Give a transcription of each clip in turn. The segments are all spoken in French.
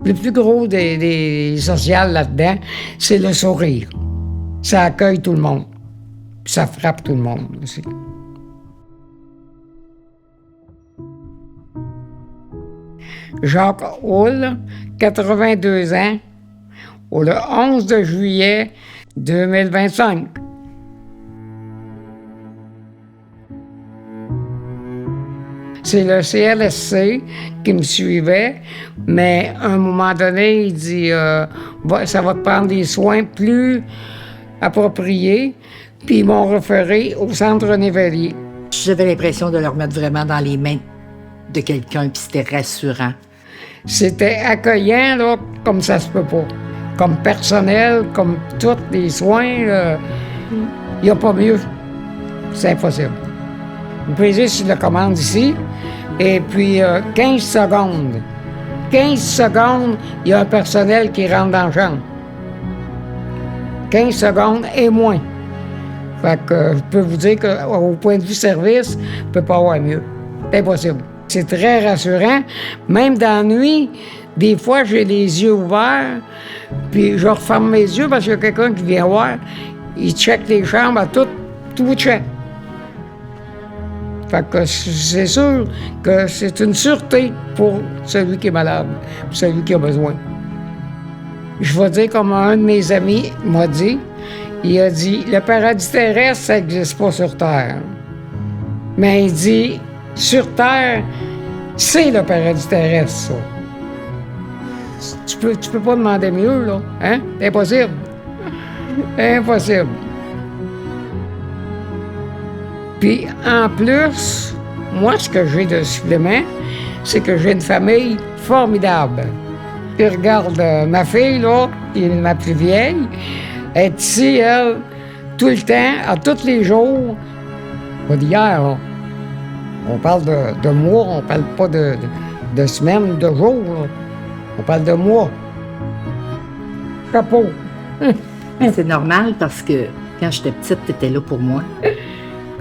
Le plus gros des sociales là-dedans, c'est le sourire. Ça accueille tout le monde. Puis ça frappe tout le monde aussi. Jacques Houle, 82 ans, le 11 de juillet 2025. C'est le CLSC qui me suivait, mais à un moment donné, il dit ça va te prendre des soins plus appropriés, puis ils m'ont référé au centre René Verrier. J'avais l'impression de le remettre vraiment dans les mains de quelqu'un, puis c'était rassurant. C'était accueillant, là, comme ça se peut pas. Comme personnel, comme tous les soins, il n'y a pas mieux. C'est impossible. Vous pesez sur la commande ici, et puis 15 secondes. 15 secondes, il y a un personnel qui rentre dans la chambre. 15 secondes et moins. Fait que je peux vous dire qu'au point de vue service, il ne peut pas avoir mieux. C'est impossible. C'est très rassurant. Même dans la nuit, des fois, j'ai les yeux ouverts, puis je referme mes yeux parce qu'il y a quelqu'un qui vient voir. Il check les chambres à tout check. Fait que c'est sûr que c'est une sûreté pour celui qui est malade, pour celui qui a besoin. Je vais dire comme un de mes amis m'a dit, il a dit, le paradis terrestre, ça n'existe pas sur Terre. Mais il dit, sur Terre, c'est le paradis terrestre, ça. Tu peux pas demander mieux, là. Hein? Impossible. Impossible. Puis, en plus, moi, ce que j'ai de supplément, c'est que j'ai une famille formidable. Puis, regarde, ma fille, là, qui est ma plus vieille, elle est ici, elle, tout le temps, à tous les jours. Pas d'hier, là. On parle de mois, on parle pas de semaines, de jours, là. On parle de mois. Chapeau. C'est normal parce que quand j'étais petite, tu étais là pour moi.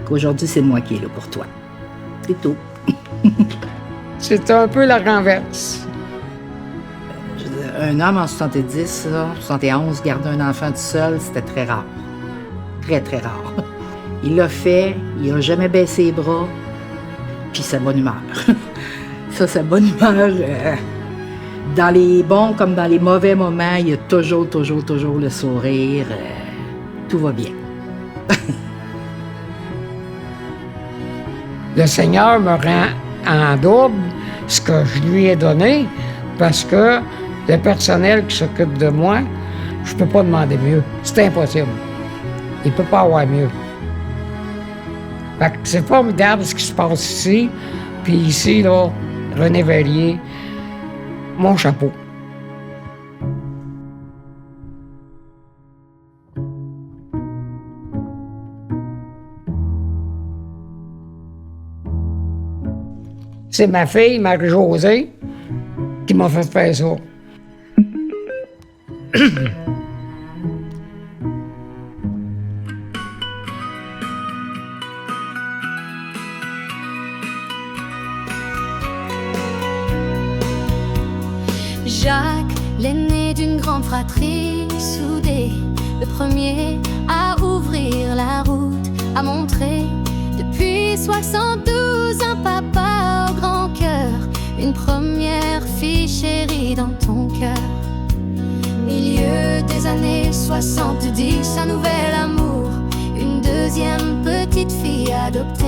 Qu'aujourd'hui, c'est moi qui est là pour toi. C'est tout. C'est un peu la renverse. Un homme en 70, 71, garder un enfant tout seul, c'était très rare. Très, très rare. Il l'a fait, il n'a jamais baissé les bras, puis sa bonne humeur. Ça, sa bonne humeur, dans les bons comme dans les mauvais moments, il y a toujours le sourire. Tout va bien. Le Seigneur me rend en double ce que je lui ai donné parce que le personnel qui s'occupe de moi, je peux pas demander mieux. C'est impossible. Il peut pas avoir mieux. Fait que c'est formidable ce qui se passe ici. Puis ici, là, René Verrier, mon chapeau. C'est ma fille, Marie-Josée, qui m'a fait faire ça. Jacques, l'aîné d'une grande fratrie soudée, le premier à ouvrir la route, à montrer depuis 72 un papa au grand cœur, une première fille chérie dans ton cœur. Milieu des années 70, un nouvel amour, une deuxième petite fille adoptée.